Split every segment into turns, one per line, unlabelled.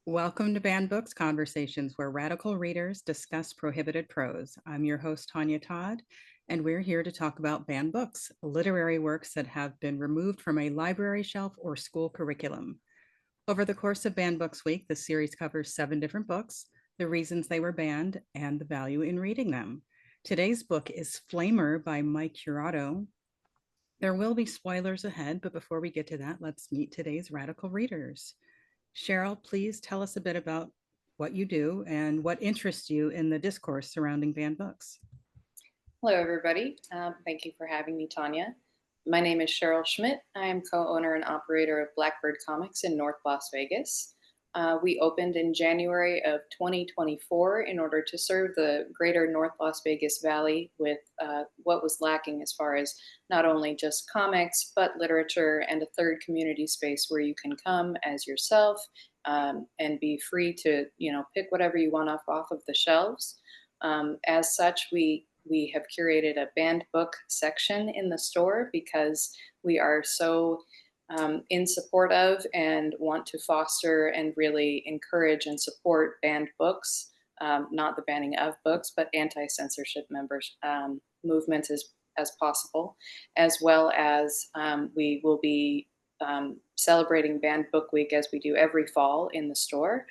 Welcome to Banned Books Conversations, where radical readers discuss prohibited prose. I'm your host, Tonya Todd, and we're here to talk about banned books, literary works that have been removed from a library shelf or school curriculum. Over the course of Banned Books Week, the series covers 7 different books, the reasons they were banned, and the value in reading them. Today's book is Flamer by Mike Curato. There will be spoilers ahead, but before we get to that, let's meet today's radical readers. Cheryl, please tell us a bit about what you do and what interests you in the discourse surrounding banned books.
Hello, everybody. Thank you for having me, Tonya. My name is Cheryl Schmidt. I am co-owner and operator of Blackbird Comics in North Las Vegas. We opened in January of 2024 in order to serve the greater North Las Vegas Valley with what was lacking as far as not only just comics, but literature and a third community space where you can come as yourself and be free to, pick whatever you want off of the shelves. As such, we have curated a banned book section in the store because we are so in support of and want to foster and really encourage and support banned books, not the banning of books, but anti-censorship members movements as possible, as well as we will be celebrating Banned Book Week as we do every fall in the store,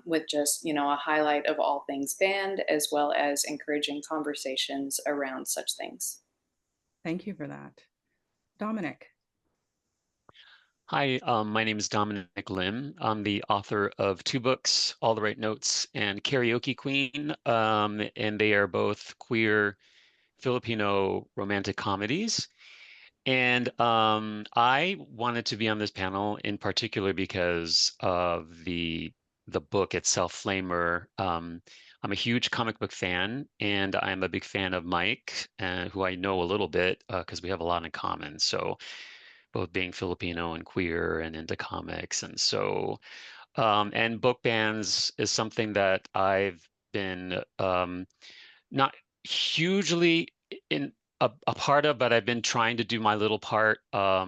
with just a highlight of all things banned, as well as encouraging conversations around such things.
Thank you for that. Dominic.
Hi, my name is Dominic Lim. I'm the author of 2 books, All the Right Notes and Karaoke Queen, and they are both queer Filipino romantic comedies. And I wanted to be on this panel in particular because of the book itself, Flamer. I'm a huge comic book fan, and I'm a big fan of Mike, who I know a little bit because we have a lot in common. So both being Filipino and queer and into comics. And so, and book bans is something that I've been not hugely in a part of, but I've been trying to do my little part. I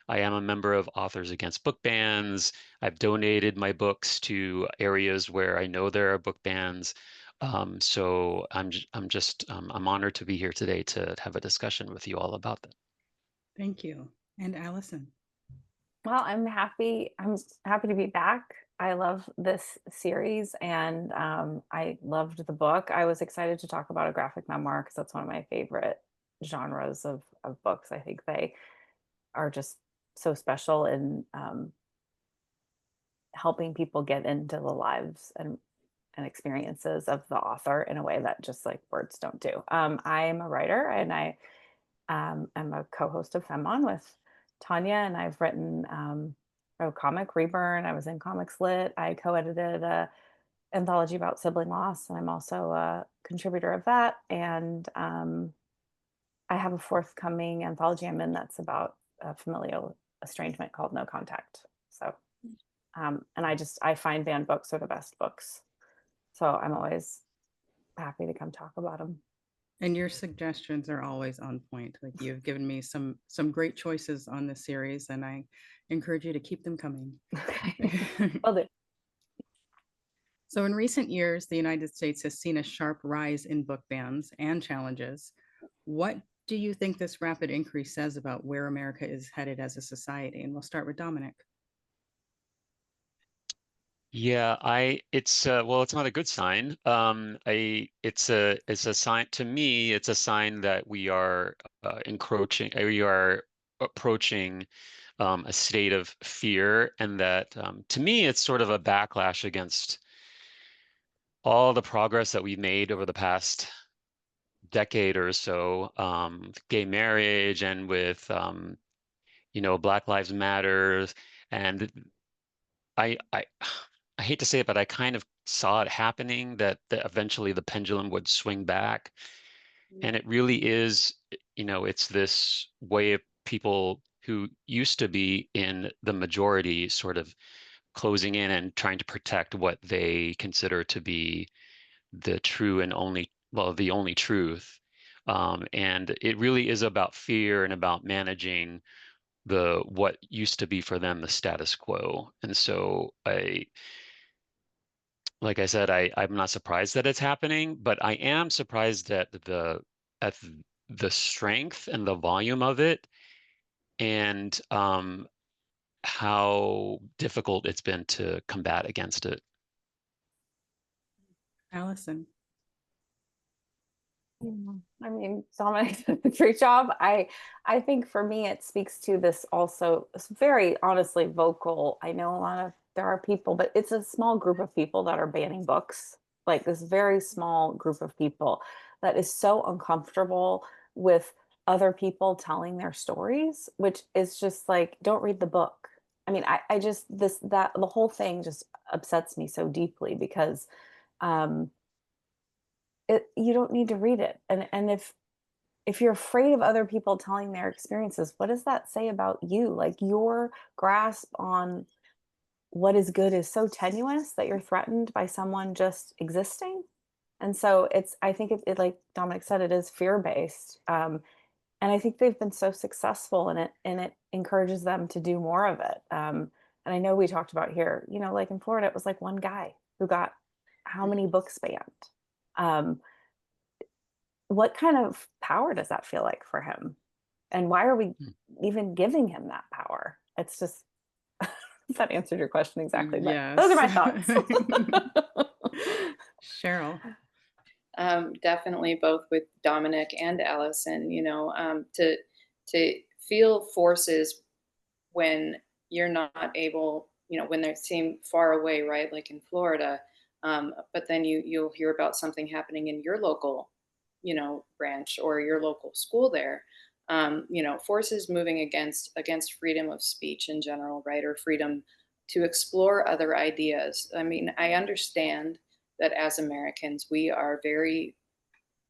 am a member of Authors Against Book Bans. I've donated my books to areas where I know there are book bans. So I'm honored to be here today to have a discussion with you all about that.
Thank you. And Alyson.
Well, I'm happy to be back. I love this series, and I loved the book. I was excited to talk about a graphic memoir because that's one of my favorite genres of books. I think they are just so special in helping people get into the lives and experiences of the author in a way that just like words don't do. I am a writer, and I am a co-host of Femme with Tonya, and I've written a comic, Reburn. I was in Comics Lit. I co-edited a anthology about sibling loss, and I'm also a contributor of that. And I have a forthcoming anthology I'm in that's about familial estrangement called No Contact. So, and I find banned books are the best books. So I'm always happy to come talk about them.
And your suggestions are always on point. Like, you've given me some great choices on this series, and I encourage you to keep them coming.
Okay. Will do.
So in recent years, the United States has seen a sharp rise in book bans and challenges. What do you think this rapid increase says about where America is headed as a society? And we'll start with Dominic.
Yeah, it's well, it's not a good sign. It's a sign to me. It's a sign that we are we are approaching a state of fear, and that to me, it's sort of a backlash against all the progress that we've made over the past decade or so, gay marriage and with Black Lives Matter, and I I hate to say it, but I kind of saw it happening that eventually the pendulum would swing back. And it really is, it's this way of people who used to be in the majority sort of closing in and trying to protect what they consider to be the true and only, well, the only truth. And it really is about fear and about managing what used to be for them the status quo. And so like I said, I'm not surprised that it's happening, but I am surprised at at the strength and the volume of it, and how difficult it's been to combat against it.
Alyson.
I mean, Dominic did a great job. I think for me, it speaks to this also. It's very honestly vocal. I know there are people, but it's a small group of people that are banning books. Like this very small group of people that is so uncomfortable with other people telling their stories, which is just like, don't read the book. I mean, I just that the whole thing just upsets me so deeply because um you don't need to read it. And if you're afraid of other people telling their experiences, what does that say about you? Like your grasp on what is good is so tenuous that you're threatened by someone just existing. And so I think it like Dominic said, it is fear-based. And I think they've been so successful in it, and it encourages them to do more of it. And I know we talked about here, like in Florida, it was like one guy who got how many books banned. Um, what kind of power does that feel like for him? And why are we even giving him that power? It's just, that answered your question exactly, but
Yes.
those are my thoughts.
Cheryl.
Definitely both with Dominic and Alyson, to feel forces when you're not able, when they seem far away, right? Like in Florida. But then you'll hear about something happening in your local, branch or your local school there. Forces moving against freedom of speech in general, right? Or freedom to explore other ideas. I mean, I understand that as Americans, we are very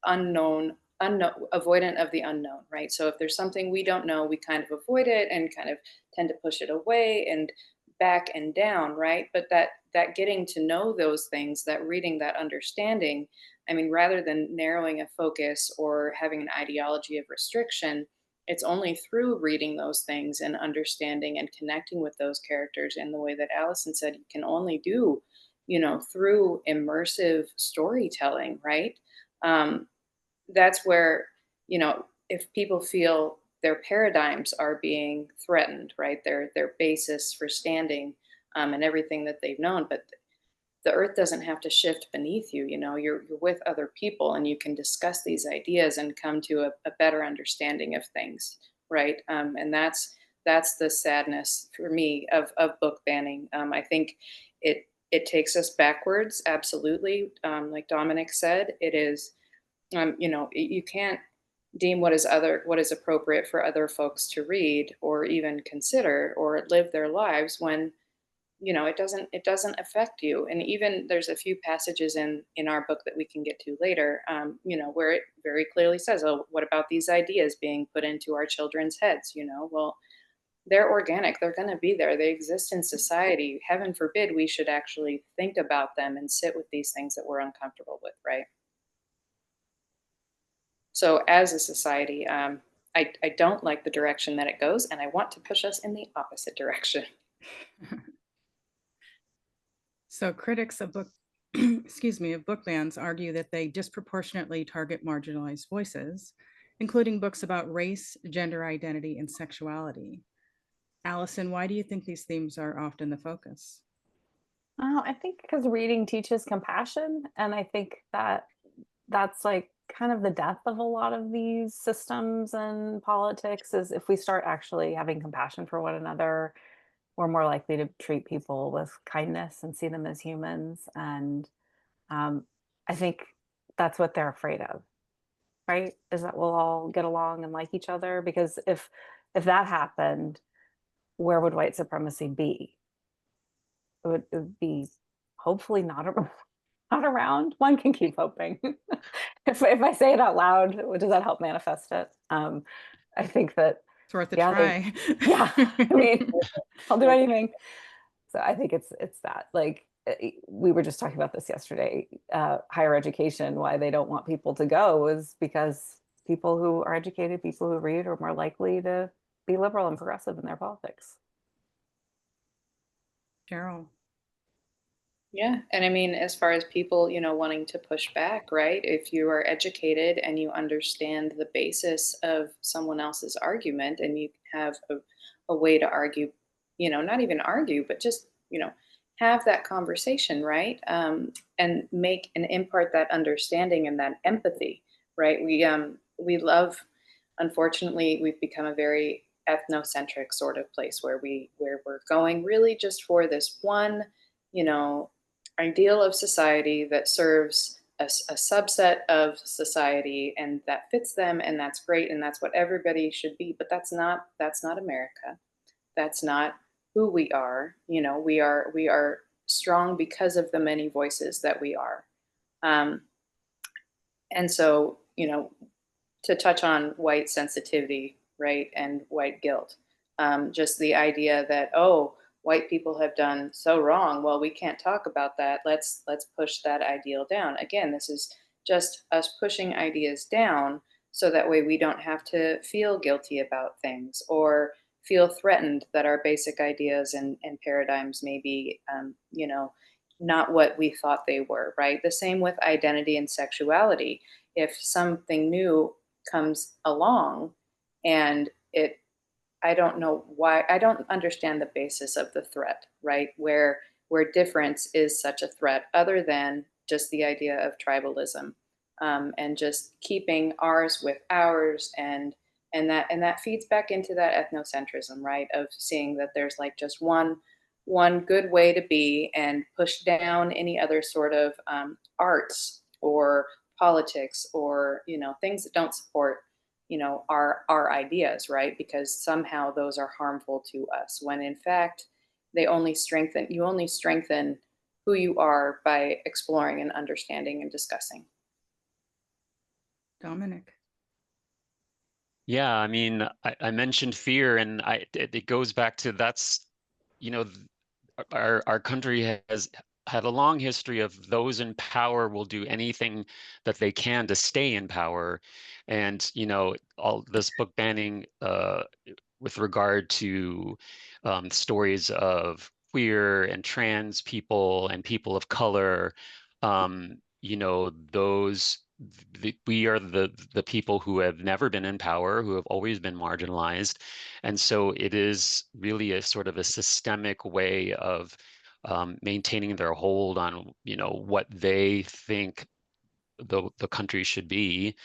avoidant of the unknown, right? So if there's something we don't know, we kind of avoid it and kind of tend to push it away and back and down, right? But that getting to know those things, that reading, that understanding, I mean, rather than narrowing a focus or having an ideology of restriction, it's only through reading those things and understanding and connecting with those characters in the way that Alyson said you can only do, through immersive storytelling, right? Um, that's where, if people feel their paradigms are being threatened, right? Their basis for standing, and everything that they've known, but the earth doesn't have to shift beneath you. You're with other people and you can discuss these ideas and come to a better understanding of things, right? And that's the sadness for me of book banning. I think it takes us backwards, absolutely. Like Dominic said, it is, you can't deem what is appropriate for other folks to read or even consider or live their lives when, it doesn't affect you. And even there's a few passages in our book that we can get to later, where it very clearly says, oh, what about these ideas being put into our children's heads? Well, they're organic, they're going to be there, they exist in society. Heaven forbid we should actually think about them and sit with these things that we're uncomfortable with, right? So as a society, I don't like the direction that it goes, and I want to push us in the opposite direction.
So critics of book bans argue that they disproportionately target marginalized voices, including books about race, gender identity, and sexuality. Alyson, why do you think these themes are often the focus?
I think because reading teaches compassion, and I think that's like kind of the death of a lot of these systems and politics, is if we start actually having compassion for one another, we're more likely to treat people with kindness and see them as humans. And I think that's what they're afraid of, right? Is that we'll all get along and like each other. Because if that happened, where would white supremacy be? It would be hopefully not not around. One can keep hoping. If I say it out loud, does that help manifest it? I think that,
It's worth a
yeah,
try.
yeah. I mean, I'll do anything. So I think it's that, like, we were just talking about this yesterday. Higher education, why they don't want people to go is because people who are educated, people who read, are more likely to be liberal and progressive in their politics.
Cheryl.
Yeah. And I mean, as far as people, wanting to push back, right? If you are educated and you understand the basis of someone else's argument and you have a way to argue, not even argue, but just, have that conversation, right? And make and impart that understanding and that empathy, right? We love, unfortunately, we've become a very ethnocentric sort of place where we're going really just for this one, you know, ideal of society that serves a subset of society and that fits them, and that's great, and that's what everybody should be, but that's not America. That's not who we are. We are strong because of the many voices that we are. um, and so, to touch on white sensitivity, right, and white guilt. Just the idea that, oh, white people have done so wrong. Well, we can't talk about that. Let's push that ideal down. Again, this is just us pushing ideas down so that way we don't have to feel guilty about things or feel threatened that our basic ideas and paradigms may be, not what we thought they were, right? The same with identity and sexuality. If something new comes along and it I don't know why, I don't understand the basis of the threat, right? Where difference is such a threat other than just the idea of tribalism, and just keeping ours with ours, and that feeds back into that ethnocentrism, right? Of seeing that there's like just one good way to be and push down any other sort of arts or politics or things that don't support our ideas, right? Because somehow those are harmful to us when in fact you only strengthen who you are by exploring and understanding and discussing.
Dominic.
Yeah, I mean, I mentioned fear, and it goes back to our country has had a long history of those in power will do anything that they can to stay in power. And, all this book banning with regard to stories of queer and trans people and people of color, those we are the people who have never been in power, who have always been marginalized. And so it is really a sort of a systemic way of maintaining their hold on, what they think the country should be,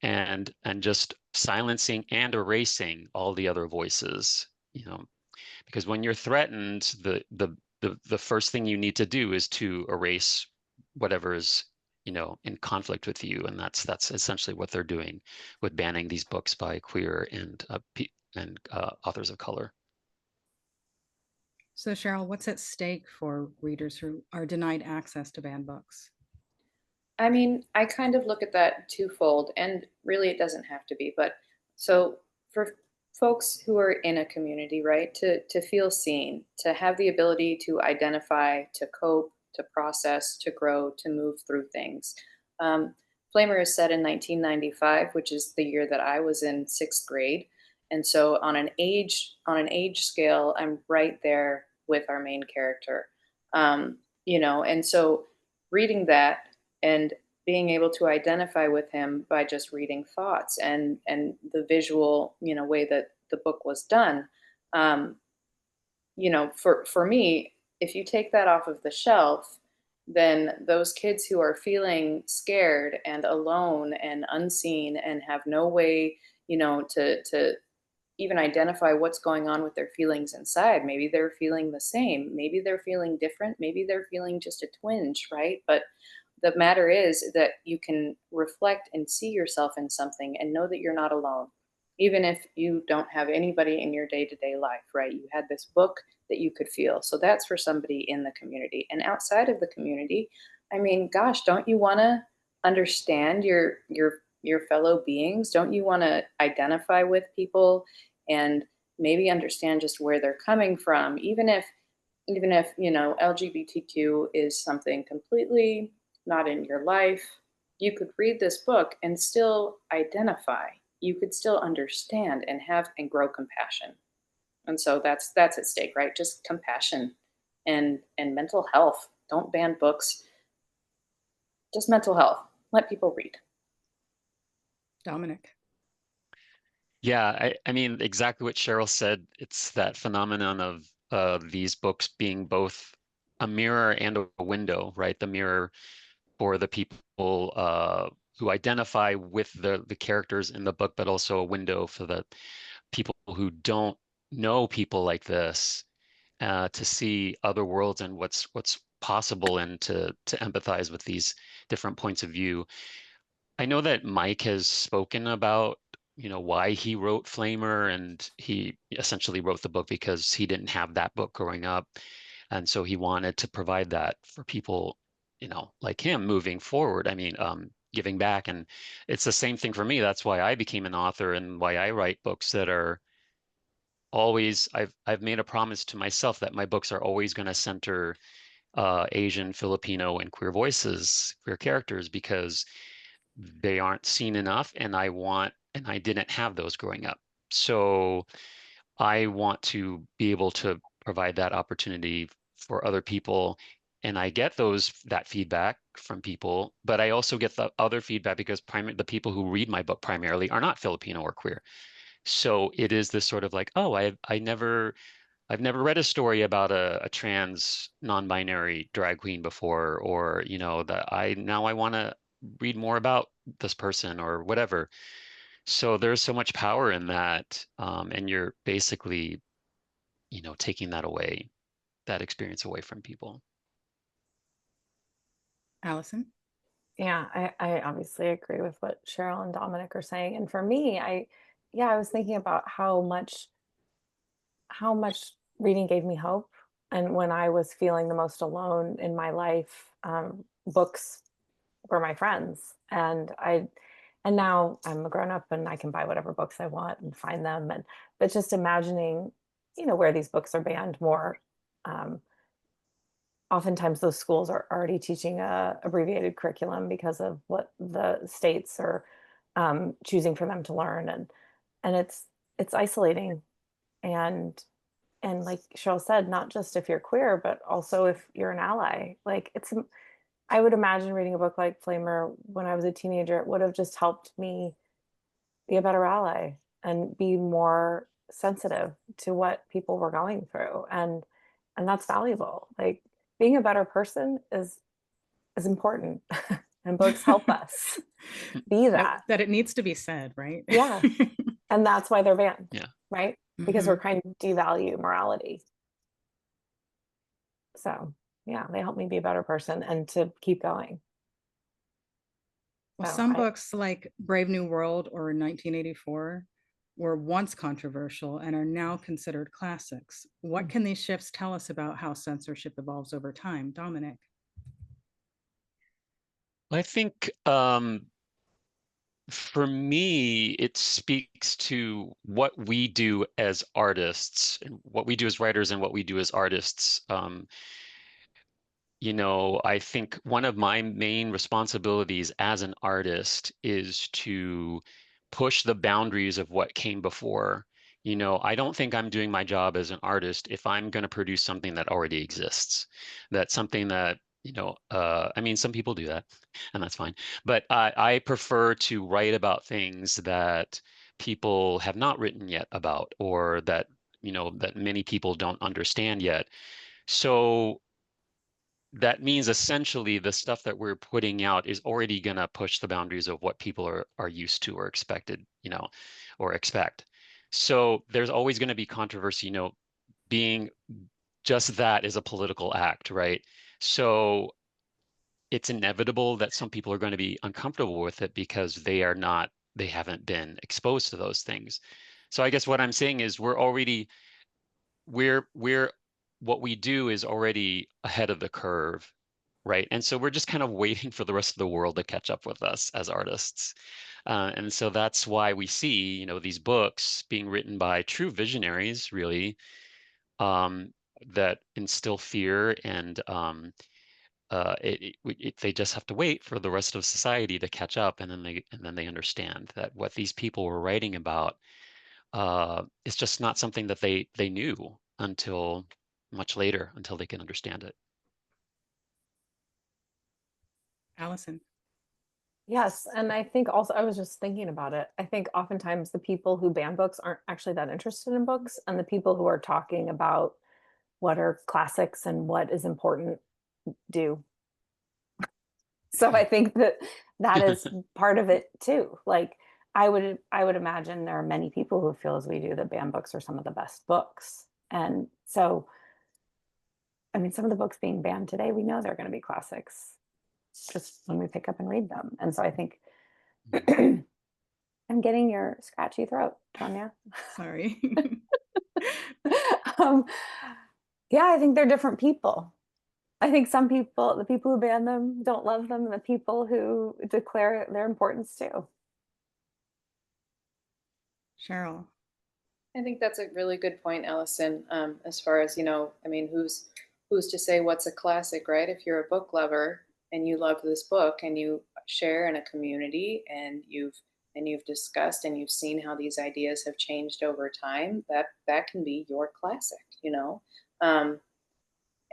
and just silencing and erasing all the other voices, because when you're threatened, the first thing you need to do is to erase whatever is in conflict with you, and that's essentially what they're doing with banning these books by queer and authors of color.
So, Cheryl, what's at stake for readers who are denied access to banned books?
I mean, I kind of look at that twofold, and really it doesn't have to be, but so for folks who are in a community, right, to feel seen, to have the ability to identify, to cope, to process, to grow, to move through things. Um, Flamer is set in 1995, which is the year that I was in sixth grade, and so on an age scale, I'm right there with our main character. And so reading that and being able to identify with him by just reading thoughts and the visual way that the book was done. um for me, if you take that off of the shelf, then those kids who are feeling scared and alone and unseen and have no way to even identify what's going on with their feelings inside. Maybe they're feeling the same, maybe they're feeling different, maybe they're feeling just a twinge, right? But the matter is that you can reflect and see yourself in something and know that you're not alone, even if you don't have anybody in your day-to-day life, right? You had this book that you could feel. So that's for somebody in the community. And outside of the community, I mean, gosh, don't you want to understand your fellow beings? Don't you want to identify with people and maybe understand just where they're coming from, even if LGBTQ is something completely not in your life? You could read this book and still identify. You could still understand and have and grow compassion. And so that's at stake, right? Just compassion and mental health, Don't ban books. Just mental health. Let people read.
Dominic.
Yeah, I mean, exactly what Cheryl said. It's that phenomenon of these books being both a mirror and a window, right? The mirror for the people who identify with the characters in the book, but also a window for the people who don't know people like this, to see other worlds and what's possible, and to empathize with these different points of view. I know that Mike has spoken about, why he wrote Flamer, and he essentially wrote the book because he didn't have that book growing up. And so he wanted to provide that for people, like him moving forward. I mean, giving back. And it's the same thing for me. That's why I became an author and why I write books that are always, I've made a promise to myself that my books are always going to center Asian, Filipino, and queer voices, queer characters, because they aren't seen enough, and I didn't have those growing up. So I want to be able to provide that opportunity for other people. And I get that feedback from people, but I also get the other feedback because the people who read my book primarily are not Filipino or queer. So it is this sort of like, oh, I've never read a story about a trans non-binary drag queen before, or that I want to read more about this person or whatever. So there's so much power in that, and you're basically, taking that experience away from people.
Alyson.
Yeah, I obviously agree with what Cheryl and Dominic are saying. And for me, yeah, I was thinking about how much reading gave me hope. And when I was feeling the most alone in my life, books were my friends. And now I'm a grown up and I can buy whatever books I want and find them. But just imagining, where these books are banned more, um, oftentimes those schools are already teaching a abbreviated curriculum because of what the states are choosing for them to learn, and it's isolating, and like Cheryl said, not just if you're queer, but also if you're an ally. Like I would imagine reading a book like Flamer when I was a teenager, it would have just helped me be a better ally and be more sensitive to what people were going through, and that's valuable. Like being a better person is important, and books help us be that.
That it needs to be said, right?
Yeah, and that's why they're banned.
Yeah.
Right, because
Mhm.
we're trying to devalue morality. So yeah, they help me be a better person and to keep going.
Well,
So
some books like Brave New World or 1984 were once controversial and are now considered classics. What can these shifts tell us about how censorship evolves over time? Dominic.
I think for me, it speaks to what we do as artists, and what we do as writers, and what we do as artists. I think one of my main responsibilities as an artist is to push the boundaries of what came before. I don't think I'm doing my job as an artist if I'm going to produce something that already exists. That's something that, I mean, some people do that, and that's fine. But I prefer to write about things that people have not written yet about, or that many people don't understand yet. So that means essentially the stuff that we're putting out is already going to push the boundaries of what people are used to or expected, or expect. So there's always going to be controversy, being just that is a political act, right? So it's inevitable that some people are going to be uncomfortable with it because they haven't been exposed to those things. So I guess what I'm saying is we're what we do is already ahead of the curve, right? And so we're just kind of waiting for the rest of the world to catch up with us as artists. And so that's why we see, these books being written by true visionaries, really, that instill fear, and they just have to wait for the rest of society to catch up, and then they understand that what these people were writing about is just not something that they knew until much later, until they can understand it.
Alyson.
Yes, and I think also I was just thinking about it. I think oftentimes the people who ban books aren't actually that interested in books, and the people who are talking about what are classics and what is important do. So I think that that is part of it too. Like I would imagine there are many people who feel as we do that banned books are some of the best books. And so I mean some of the books being banned today, we know they're going to be classics just when we pick up and read them. And so I think I'm getting your scratchy throat, Tonya.
Sorry.
um, yeah, I think they're different people. I think some people, the people who ban them, don't love them, and the people who declare their importance too.
Cheryl.
I think that's a really good point, Alyson. As far as, I mean, who's to say what's a classic, right? If you're a book lover and you love this book and you share in a community and you've discussed and you've seen how these ideas have changed over time, that can be your classic,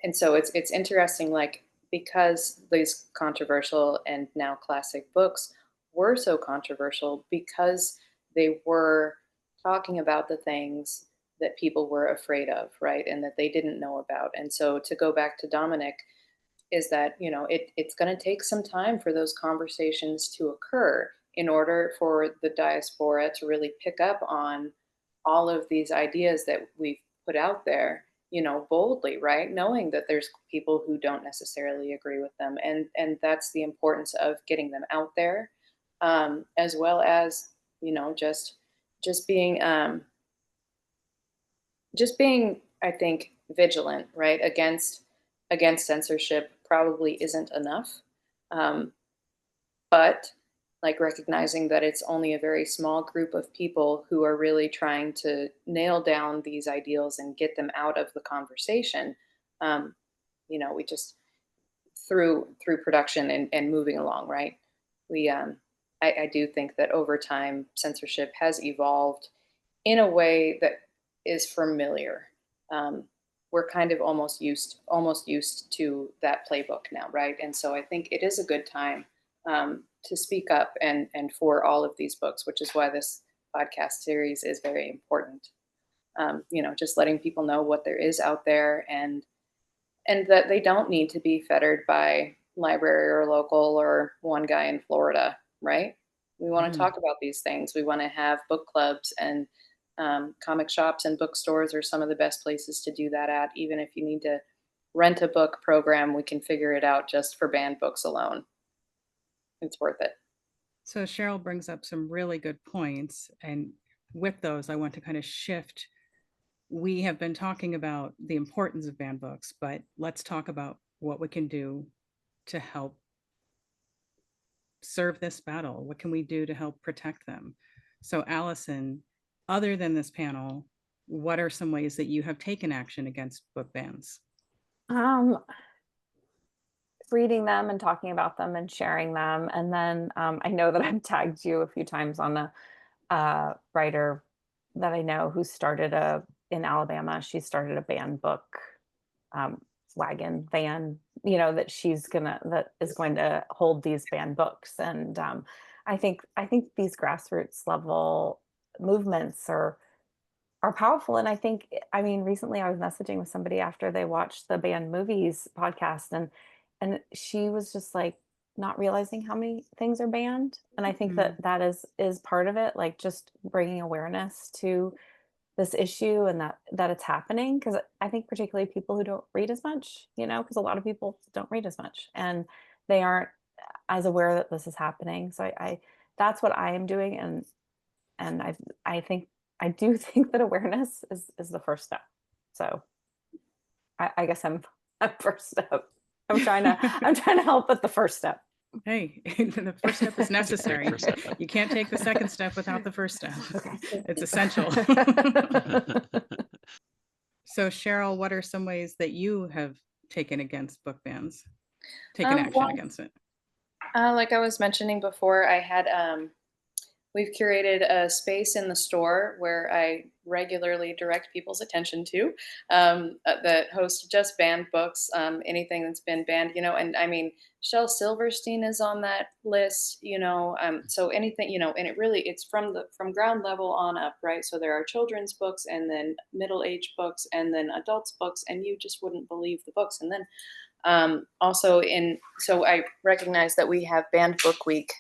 and so it's interesting, like, because these controversial and now classic books were so controversial because they were talking about the things that people were afraid of, right? And that they didn't know about. And so to go back to Dominic, is that, it's going to take some time for those conversations to occur in order for the diaspora to really pick up on all of these ideas that we've put out there, boldly, right? Knowing that there's people who don't necessarily agree with them. And that's the importance of getting them out there, as well as, just being, I think, vigilant, right? Against censorship probably isn't enough. But like recognizing that it's only a very small group of people who are really trying to nail down these ideals and get them out of the conversation. We just through production and moving along, right? I do think that over time censorship has evolved in a way that is familiar. We're kind of almost used to that playbook now, right? And so I think it is a good time to speak up and for all of these books, which is why this podcast series is very important. Just letting people know what there is out there and that they don't need to be fettered by library or local or one guy in Florida, right? We want to talk about these things. We want to have book clubs, and comic shops and bookstores are some of the best places to do that at. Even if you need to rent a book program, we can figure it out just for banned books alone. It's worth it.
So Cheryl brings up some really good points. And with those, I want to kind of shift. We have been talking about the importance of banned books, but let's talk about what we can do to help serve this battle. What can we do to help protect them? So Alyson, other than this panel, what are some ways that you have taken action against book bans?
Reading them and talking about them and sharing them. And then I know that I've tagged you a few times on a writer that I know who started in Alabama. She started a banned book wagon van, that that is going to hold these banned books. And I think these grassroots level movements are powerful. And I mean, recently I was messaging with somebody after they watched the banned movies podcast, and she was just like not realizing how many things are banned. And I think that is part of it, like just bringing awareness to this issue and that it's happening. Because I think particularly people who don't read as much, because a lot of people don't read as much and they aren't as aware that this is happening. So I that's what I am doing. And I do think that awareness is the first step. So I guess I'm first step. I'm trying to help with the first step.
Hey, the first step is necessary. You can't take the second step without the first step.
Okay.
It's essential. So Cheryl, what are some ways that you have taken against book bans? Taken action against it?
Like I was mentioning before, I had we've curated a space in the store where I regularly direct people's attention to, that hosts just banned books, anything that's been banned, and I mean, Shel Silverstein is on that list, so anything, and it's from ground level on up, right? So there are children's books and then middle-aged books and then adults books, and you just wouldn't believe the books. And then so I recognize that we have Banned Book Week.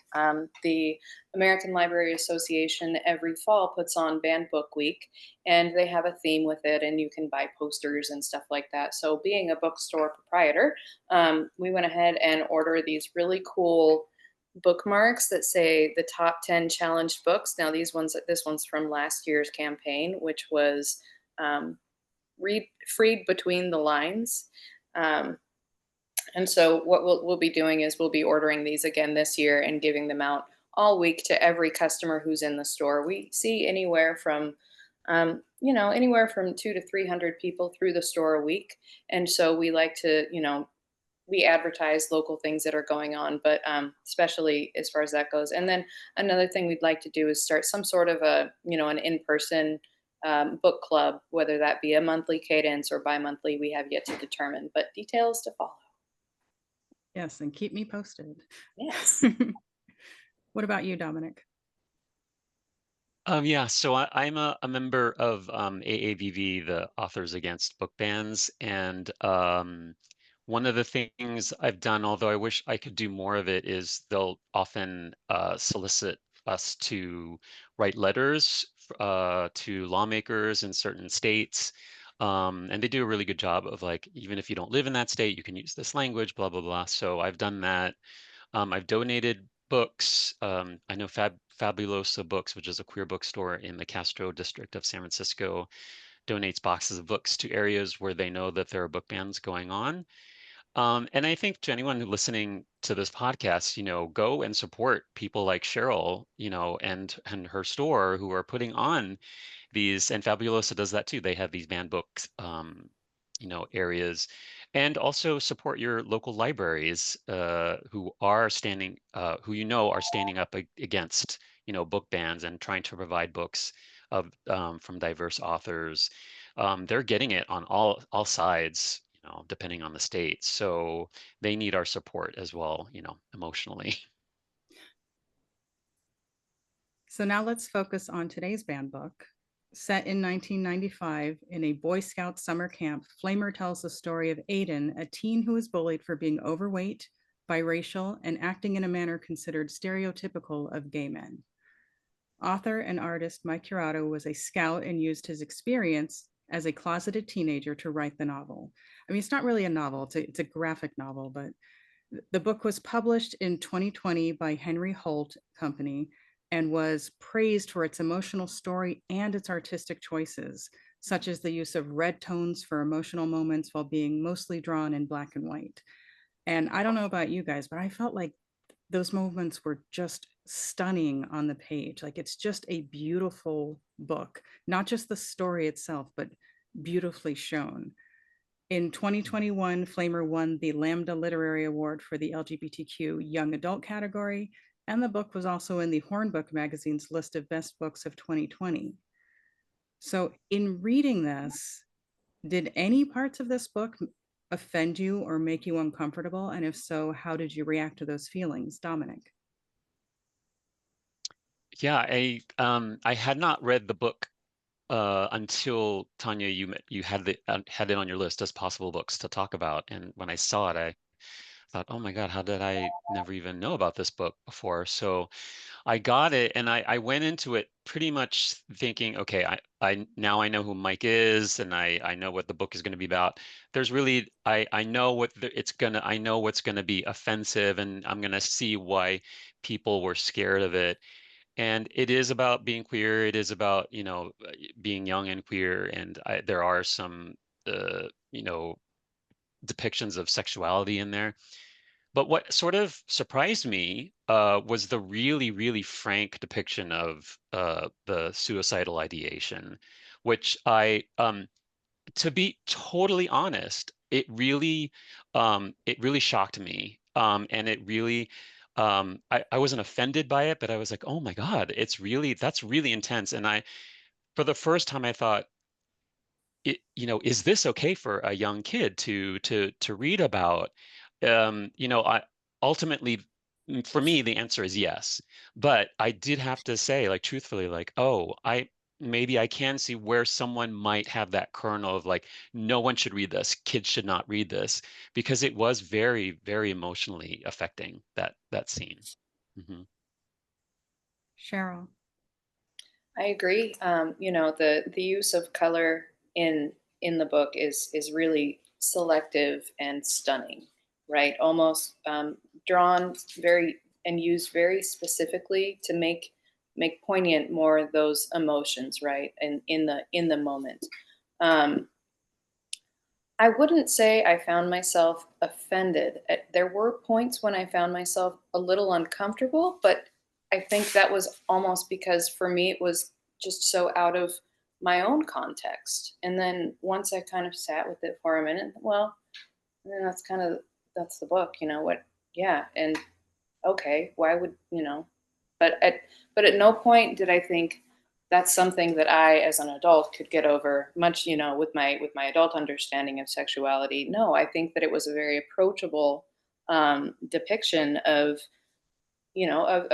The American Library Association every fall puts on Banned Book Week, and they have a theme with it, and you can buy posters and stuff like that. So being a bookstore proprietor, we went ahead and ordered these really cool bookmarks that say the top 10 challenged books. Now this one's from last year's campaign, which was read freed between the lines. And so what we'll be doing is we'll be ordering these again this year and giving them out all week to every customer who's in the store. We see anywhere from, anywhere from 200 to 300 people through the store a week. And so we like to, we advertise local things that are going on, but especially as far as that goes. And then another thing we'd like to do is start some sort of an in-person book club, whether that be a monthly cadence or bi-monthly, we have yet to determine, but details to follow.
Yes, and keep me posted.
Yes.
What about you, Dominic?
Yeah, so I'm a member of AABV, the Authors Against Book Bans, and one of the things I've done, although I wish I could do more of it, is they'll often solicit us to write letters to lawmakers in certain states. And they do a really good job of, like, even if you don't live in that state, you can use this language, blah, blah, blah. So I've done that. I've donated books. I know Fabulosa Books, which is a queer bookstore in the Castro district of San Francisco, donates boxes of books to areas where they know that there are book bans going on. And I think to anyone listening to this podcast, go and support people like Cheryl, and her store, who are putting on these, and Fabulosa does that too. They have these banned books, areas, and also support your local libraries, who are standing, are standing up against, book bans and trying to provide books from diverse authors. They're getting it on all sides, depending on the state. So they need our support as well, emotionally.
So now let's focus on today's banned book. Set in 1995 in a Boy Scout summer camp, Flamer tells the story of Aiden, a teen who is bullied for being overweight, biracial, and acting in a manner considered stereotypical of gay men. Author and artist Mike Curato was a scout and used his experience as a closeted teenager to write the novel. I mean, it's not really a novel, it's a graphic novel, but the book was published in 2020 by Henry Holt Company and was praised for its emotional story and its artistic choices, such as the use of red tones for emotional moments while being mostly drawn in black and white. And I don't know about you guys, but I felt like those moments were just stunning on the page. Like, it's just a beautiful book, not just the story itself, but beautifully shown. In 2021, Flamer won the Lambda Literary Award for the LGBTQ Young Adult category, and the book was also in the Hornbook magazine's list of best books of 2020. So in reading this, did any parts of this book offend you or make you uncomfortable? And if so, how did you react to those feelings, Dominic?
Yeah, I had not read the book until Tonya, you had it on your list as possible books to talk about, and when I saw it, I thought, oh my God, how did I never even know about this book before? So I got it, and I went into it pretty much thinking, okay, I now I know who Mike is, and I know what the book is going to be about. There's really I know I know what's gonna be offensive, and I'm gonna see why people were scared of it. And it is about being queer. It is about, being young and queer, and there are some depictions of sexuality in there. But what sort of surprised me was the really, really frank depiction of the suicidal ideation, which to be totally honest, it really shocked me, and it really I wasn't offended by it, but I was like, oh my God, that's really intense. And for the first time, I thought, is this okay for a young kid to read about? I ultimately, for me, the answer is yes. But I did have to say, like, truthfully, like, oh, maybe I can see where someone might have that kernel of like, no one should read this, kids should not read this, because it was very, very emotionally affecting, that scene. Mhm.
Cheryl.
I agree. The use of color in the book is really selective and stunning, right? Almost drawn very and used very specifically to make poignant more those emotions, right? And in the moment. Um, I wouldn't say I found myself offended. There were points when I found myself a little uncomfortable, but I think that was almost because for me it was just so out of my own context. And then once I kind of sat with it for a minute, well, then that's the book, what? Yeah, and okay, why would but at no point did I think that's something that I as an adult could get over much, with my adult understanding of sexuality. No, I think that it was a very approachable depiction of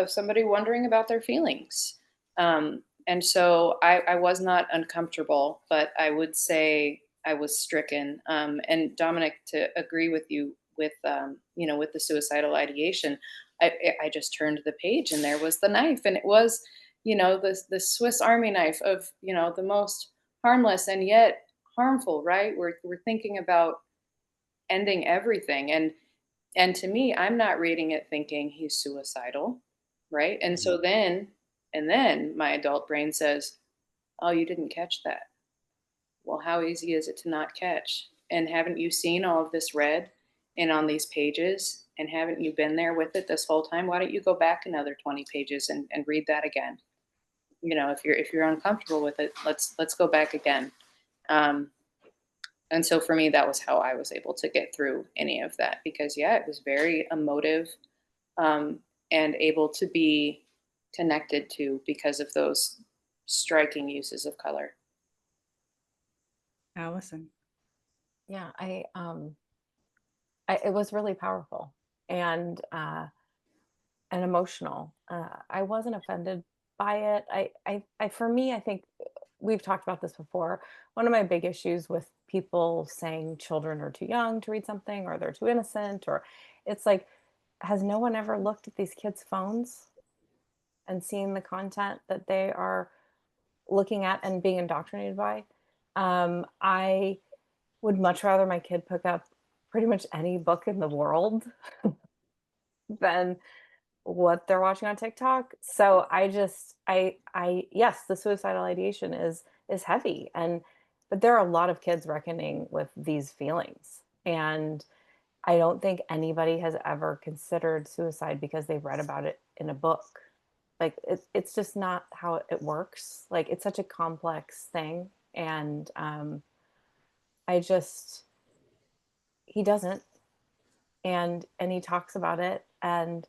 somebody wondering about their feelings. And so I was not uncomfortable, but I would say I was stricken. And Dominic, to agree with you with the suicidal ideation, I just turned the page and there was the knife, and it was, the Swiss Army knife of, the most harmless and yet harmful, right? We're thinking about ending everything. And to me, I'm not reading it thinking he's suicidal, right? And so
Mhm.
then my adult brain says, "Oh, you didn't catch that. Well, how easy is it to not catch? And haven't you seen all of this red and on these pages? And haven't you been there with it this whole time? Why don't you go back another 20 pages and read that again? If you're uncomfortable with it, let's go back again." Um, and so for me, that was how I was able to get through any of that, because yeah, it was very emotive, um, and able to be connected to because of those striking uses of color.
Alyson.
Yeah, it was really powerful and emotional. I wasn't offended by it. For me, I think we've talked about this before. One of my big issues with people saying children are too young to read something or they're too innocent, or it's like, has no one ever looked at these kids' phones and seen the content that they are looking at and being indoctrinated by? I would much rather my kid pick up pretty much any book in the world than what they're watching on TikTok. So yes, the suicidal ideation is heavy, and but there are a lot of kids reckoning with these feelings, and I don't think anybody has ever considered suicide because they read about it in a book. Like it's just not how it works. Like it's such a complex thing, and I just he doesn't, and he talks about it, and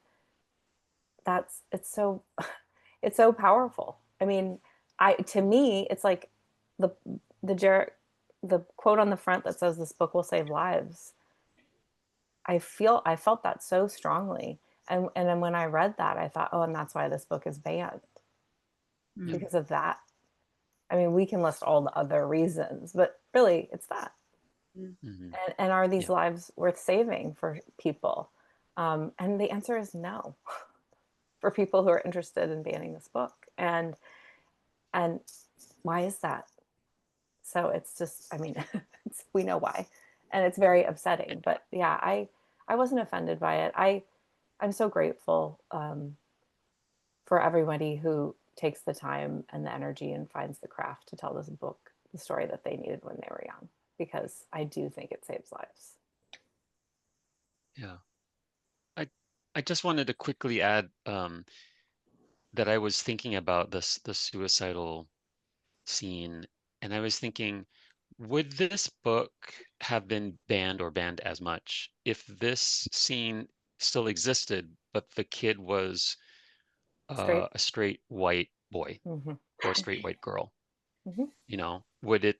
that's it's so it's so powerful. I mean, I to me, it's like the the Jer- the quote on the front that says this book will save lives. I felt that so strongly. And then when I read that, I thought, oh, and that's why this book is banned
Mm.
because of that. I mean, we can list all the other reasons, but really it's that.
Mm.
Mhm.
And are these
Yeah.
lives worth saving for people? And the answer is no for people who are interested in banning this book. And why is that? So it's just, I mean, we know why, and it's very upsetting. But yeah, I wasn't offended by it. I'm so grateful for everybody who takes the time and the energy and finds the craft to tell this book the story that they needed when they were young, because I do think it saves lives.
Yeah. I I just wanted to quickly add that I was thinking about the suicidal scene, and I was thinking, would this book have been banned or banned as much if this scene still existed but the kid was
Straight.
a straight white boy
Mhm.
or a straight white girl.
Mhm.
You know, would it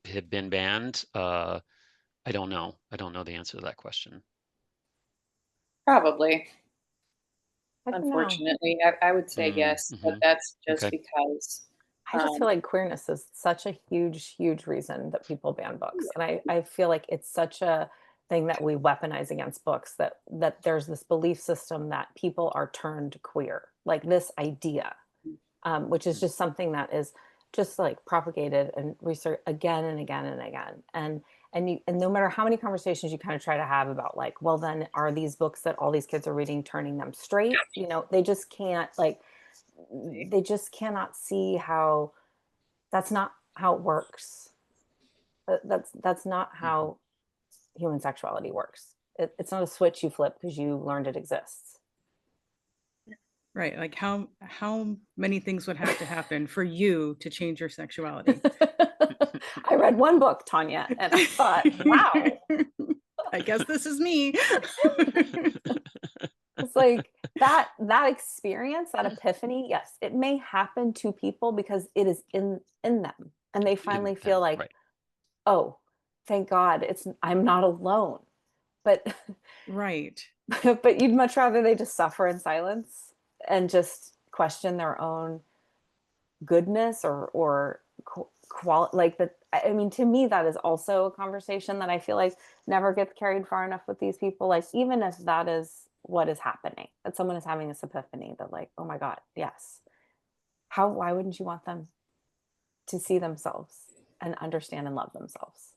have been banned? I don't know. I don't know the answer to that question.
Probably.
I don't know.
Unfortunately, I would say yes, but
Mm-hmm.
that's just
Okay.
because,
I just feel
um,
like queerness is such a huge, huge reason that people ban books. And I feel like it's such a thing that we weaponize against books, that there's this belief system that people are turned queer, like this idea, which is just something that is just like propagated and researched again and again and again. And no matter how many conversations you kind of try to have about like, well, then are these books that all these kids are reading turning them straight? You know, they just can't like they just cannot see how that's not how it works. That's not
Mm-hmm.
how human sexuality works. It's not a switch you flip because you learned it exists.
Right. Like how many things would have to happen for you to change your sexuality?
I read one book, Tonya, and I thought, wow.
I guess this is me.
It's like that experience, that epiphany, yes, it may happen to people because it is in them. And they
In
finally feel
them,
like,
right.
oh, thank God, I'm not alone. But
Right.
but you'd much rather they just suffer in silence and just question their own goodness or like that. I mean, to me that is also a conversation that I feel like never gets carried far enough with these people, like even if that is what is happening, that someone is having this epiphany that like, oh my God, yes, why wouldn't you want them to see themselves and understand and love themselves?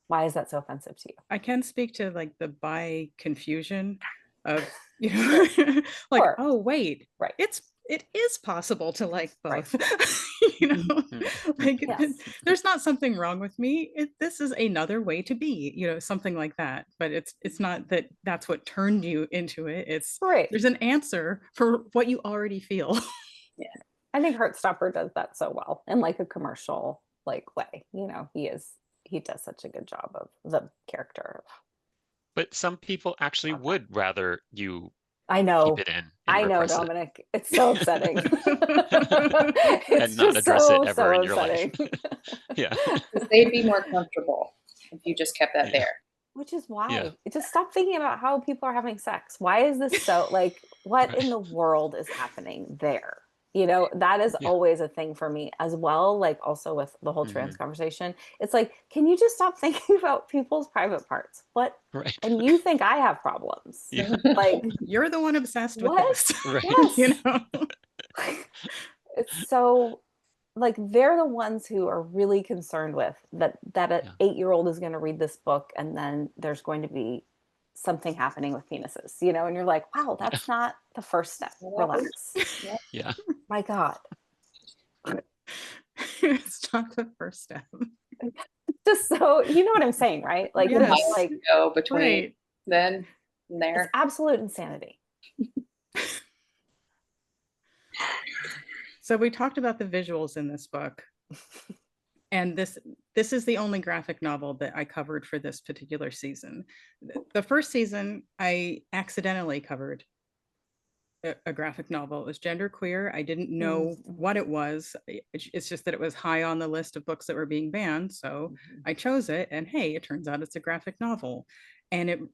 Why is that so offensive to you?
I can speak to like the bi confusion of,
Sure.
like,
Sure.
oh wait,
Right.
it is possible to like
Right.
both. Like
Yes.
there's not something wrong with me. This is another way to be, something like that. But it's not that that's what turned you into it. It's
Right.
there's an answer for what you already feel.
yeah.
I think Heartstopper does that so well in like a commercial like way. He does such a good job of the character.
But some people actually
Love that.
would rather you
I
keep
know.
it in and
I know,
repress it
Dominic. It's so upsetting.
and
It's
not
just
address it
so,
ever
so
in your life.
upsetting.
Yeah.
'Cause they'd be more comfortable if you just kept that
Yeah.
there.
Which is
Yeah.
why. Just stop thinking about how people are having sex. Why is this so like what in
Right.
the world is happening there? That is
Yeah.
always a thing for me as well. Like also with the whole trans
Hmm.
conversation. It's like, can you just stop thinking about people's private parts? What?
Right.
And you think I have problems.
Yeah.
Like,
You're the one obsessed with
what?
this.
Right.
Yes. It's so like they're the ones who are really concerned with that an
Yeah.
8-year-old is going to read this book and then there's going to be something happening with penises, and you're like, wow,
Yeah.
that's not the first step.
Well, that
Relax.
yeah.
Yeah.
My God.
It's not the first step.
Just so you know what I'm saying, right? Like
There's a
Yes.
it's
mile
like
to go between
Right.
then and
it's
there.
absolute insanity.
So we talked about the visuals in this book. And this is the only graphic novel that I covered for this particular season. The first season, I accidentally covered a graphic novel. It was genderqueer. I didn't know what it was. It's just that it was high on the list of books that were being banned. So I chose it, and hey, it turns out it's a graphic novel. And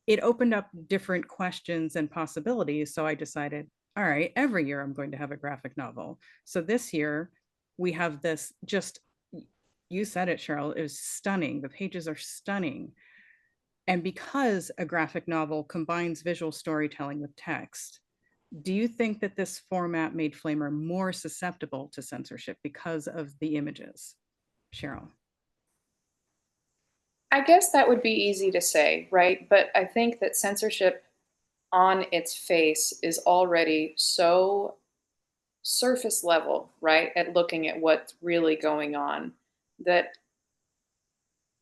it opened up different questions and possibilities. So I decided, all right, every year I'm going to have a graphic novel. So this year we have this just, you said it, Cheryl, it was stunning. The pages are stunning. And because a graphic novel combines visual storytelling with text, do you think that this format made Flamer more susceptible to censorship because of the images? Cheryl.
I guess that would be easy to say, right? But I think that censorship on its face is already so surface level, right? At looking at what's really going on, that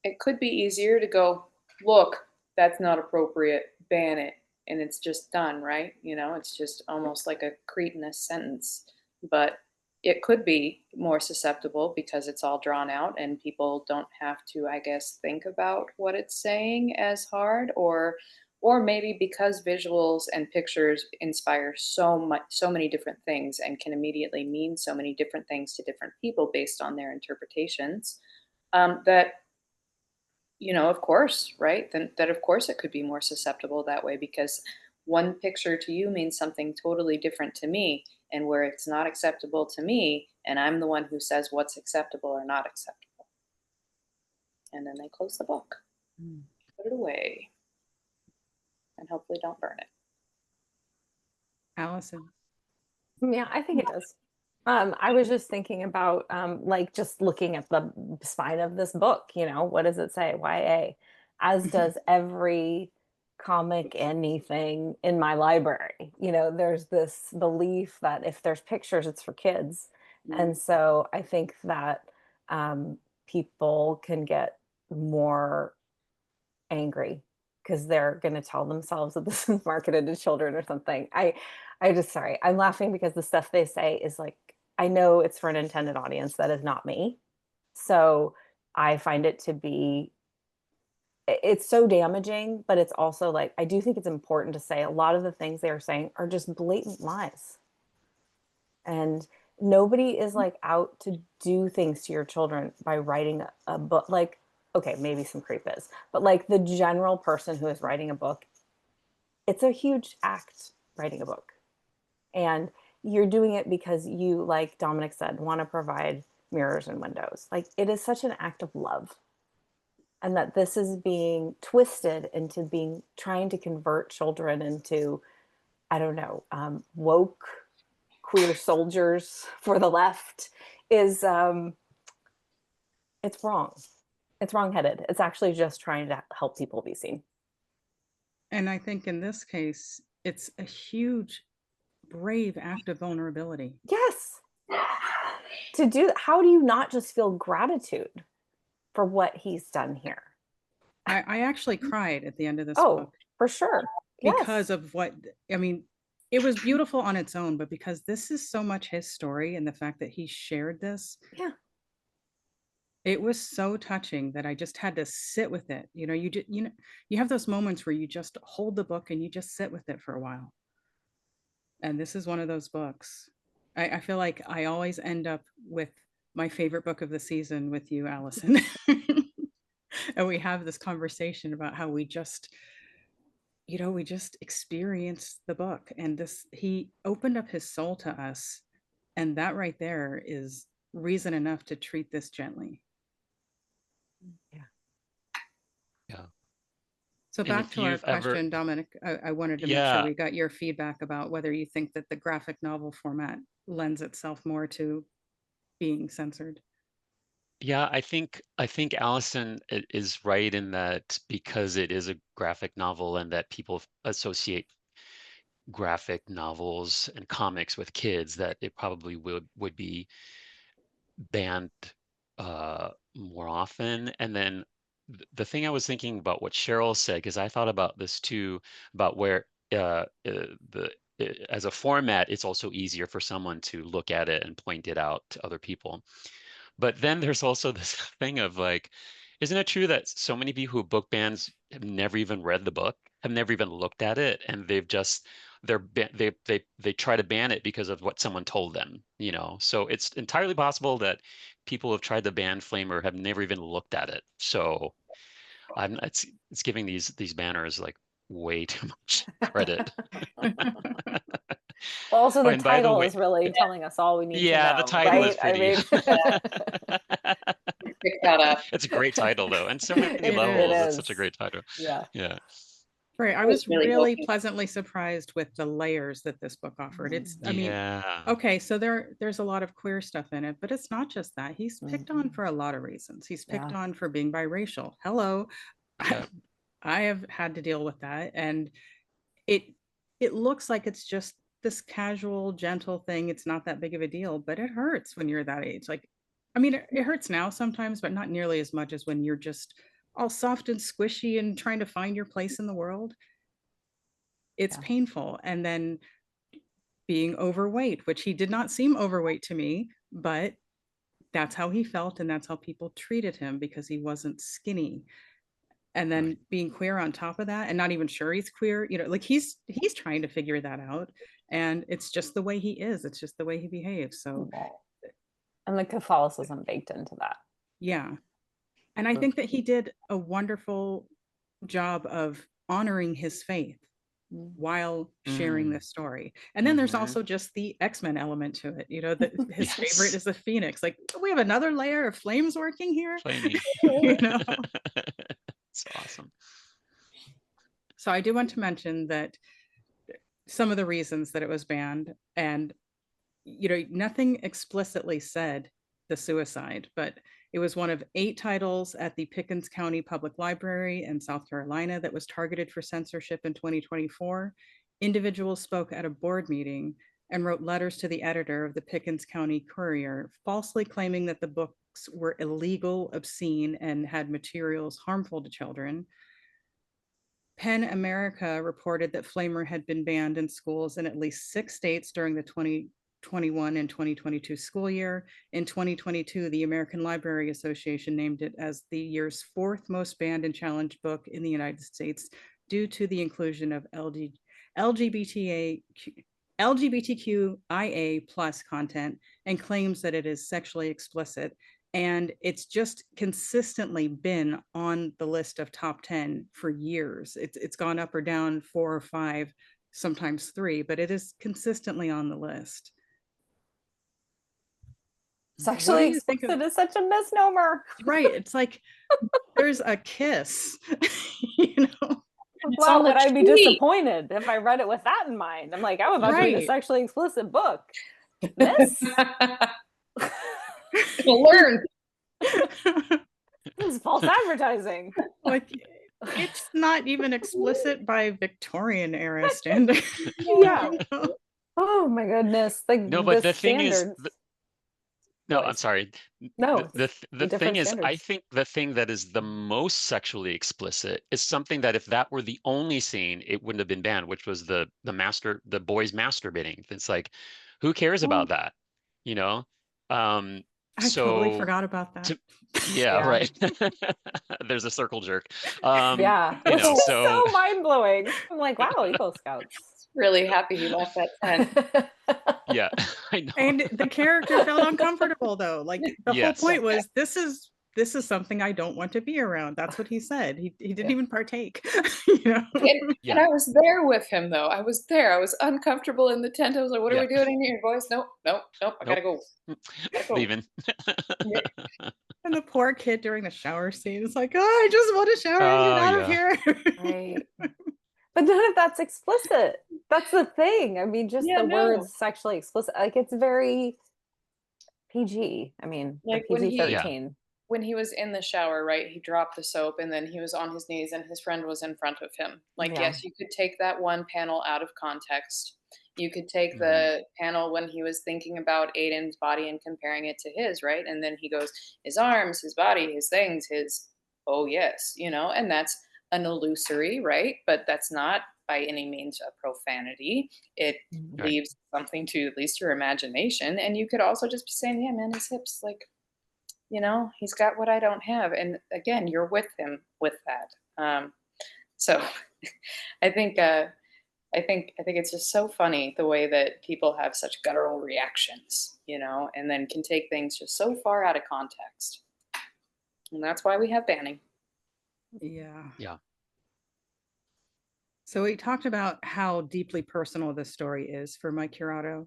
it could be easier to go, look, that's not appropriate, ban it. And it's just done, right? It's just almost like a cretinous sentence. But it could be more susceptible because it's all drawn out and people don't have to, I guess, think about what it's saying as hard, or or maybe because visuals and pictures inspire so many different things and can immediately mean so many different things to different people based on their interpretations, that, of course, right? Then that of course it could be more susceptible that way, because one picture to you means something totally different to me, and where it's not acceptable to me, and I'm the one who says what's acceptable or not acceptable. And then they close the book, put it away, and hopefully don't burn it.
Alyson.
Yeah, I think it does. I was just thinking about like just looking at the spine of this book, what does it say? YA, as does every comic, anything in my library. There's this belief that if there's pictures, it's for kids. And so I think that people can get more angry because they're going to tell themselves that this is marketed to children or something. I just, sorry, I'm laughing because the stuff they say is like, I know it's for an intended audience. That is not me. So I find it to be, it's so damaging, but it's also like, I do think it's important to say a lot of the things they are saying are just blatant lies. And nobody is like out to do things to your children by writing a book. Like, okay, maybe some creep is, but like the general person who is writing a book, it's a huge act writing a book. And you're doing it because you, like Dominic said, want to provide mirrors and windows. Like, it is such an act of love. And that this is being twisted into trying to convert children into, I don't know, woke queer soldiers for the left is, it's wrong. It's wrong-headed. It's actually just trying to help people be seen.
And I think in this case, it's a huge, brave act of vulnerability.
Yes. To do, how do you not just feel gratitude for what he's done here?
I actually cried at the end of this
Oh,
book.
for sure.
Because of what, I mean, it was beautiful on its own, but because this is so much his story and the fact that he shared this.
Yeah.
It was so touching that I just had to sit with it. You have those moments where you just hold the book and you just sit with it for a while. And this is one of those books. I feel like I always end up with my favorite book of the season with you, Alyson. And we have this conversation about how we just experienced the book, and he opened up his soul to us. And that right there is reason enough to treat this gently.
Yeah.
Yeah.
So
And
back
if
to our
you've ever,
question, Dominic, I wanted to make sure we got your feedback about whether you think that the graphic novel format lends itself more to being censored.
yeah, I think Allison is right in that because it is a graphic novel and that people associate graphic novels and comics with kids, that it probably would be banned more often. And then the thing I was thinking about what Cheryl said, because I thought about this too, about where as a format, it's also easier for someone to look at it and point it out to other people. But then there's also this thing of like, isn't it true that so many people who book bans have never even read the book, have never even looked at it, and they try to ban it because of what someone told them, So it's entirely possible that people who have tried to ban Flamer have never even looked at it. So it's giving these banners like way too much credit.
Also, the
And by the
title
way,
is really telling us all we need to
yeah,
know,
the title is
right?
pretty.
Pick that up.
It's a great title though, and so many
It
levels. It's
is.
such a great title.
Yeah.
Yeah.
Right. I was really pleasantly surprised with the layers that this book offered. I mean, okay, so there's a lot of queer stuff in it, but it's not just that. He's picked on for a lot of reasons. He's picked on for being biracial. Hello.
Yeah.
I have had to deal with that. And it looks like it's just this casual, gentle thing. It's not that big of a deal, but it hurts when you're that age. Like, I mean, it hurts now sometimes, but not nearly as much as when you're just all soft and squishy and trying to find your place in the world. It's painful. And then being overweight, which he did not seem overweight to me, but that's how he felt, and that's how people treated him because he wasn't skinny. and then being queer on top of that and not even sure he's queer, you know, like he's trying to figure that out, and it's just the way he is, it's just the way he behaves. So
and the Catholicism baked into that.
yeah, and I think that he did a wonderful job of honoring his faith while sharing this story. And then there's also just the X-Men element to it, you know, that his favorite is the Phoenix. Like, we have another layer of flames working here. You know?
It's awesome.
So I do want to mention that some of the reasons that it was banned, and you know, nothing explicitly said the suicide, but it was one of 8 titles at the Pickens County Public Library in South Carolina that was targeted for censorship in 2024. Individuals spoke at a board meeting and wrote letters to the editor of the Pickens County Courier, falsely claiming that the books were illegal, obscene, and had materials harmful to children. PEN America reported that Flamer had been banned in schools in at least 6 states during the 2021 and 2022 school year. In 2022, the American Library Association named it as the year's 4th most banned and challenged book in the United States due to the inclusion of LGBTQIA plus content, and claims that it is sexually explicit. And it's just consistently been on the list of top 10 for years. It's gone up or down 4 or 5, sometimes 3, but it is consistently on the list.
Sexually explicit is such a misnomer.
Right. It's like there's a kiss, you know.
Wow, would I be disappointed if I read it with that in mind? I'm like, I was about to read a sexually explicit book. This?
You'll learn.
This is false advertising.
Like, it's not even explicit by Victorian era standards.
Yeah. You know? Oh my goodness. Like,
no, but the thing
standards.
is, no, I'm sorry.
No,
the thing is, I think the thing that is the most sexually explicit is something that if that were the only scene, it wouldn't have been banned, which was the boys masturbating. It's like, who cares about that? You know?
I totally forgot about that.
Yeah, right. There's a circle jerk.
Yeah,
you know,
so mind blowing. I'm like, wow, Eagle Scouts.
Really happy he left that tent.
Yeah, I know.
And the character felt uncomfortable though. Like the whole point was, this is something I don't want to be around. That's what he said. He didn't even partake. You know?
And I was there with him though. I was there. I was uncomfortable in the tent. I was like, what are we doing in here, boys? Nope. I gotta go.
Leaving.
And the poor kid during the shower scene is like, oh, I just want to shower and get out of here.
Right. But none of that's explicit. That's the thing. I mean, just the words sexually explicit, like it's very PG. I mean, like PG-13.
When he was in the shower, right, he dropped the soap and then he was on his knees and his friend was in front of him. Like, yes, you could take that one panel out of context. You could take the panel when he was thinking about Aiden's body and comparing it to his, right? And then he goes, his arms, his body, his things, his, oh yes, you know, and that's an illusory, right? But that's not by any means a profanity. It leaves something to at least your imagination. And you could also just be saying, yeah, man, his hips, like, you know, he's got what I don't have. And again, you're with him with that. So I think it's just so funny the way that people have such guttural reactions, you know, and then can take things just so far out of context. And that's why we have banning.
Yeah. So we talked about how deeply personal this story is for Mike Curato.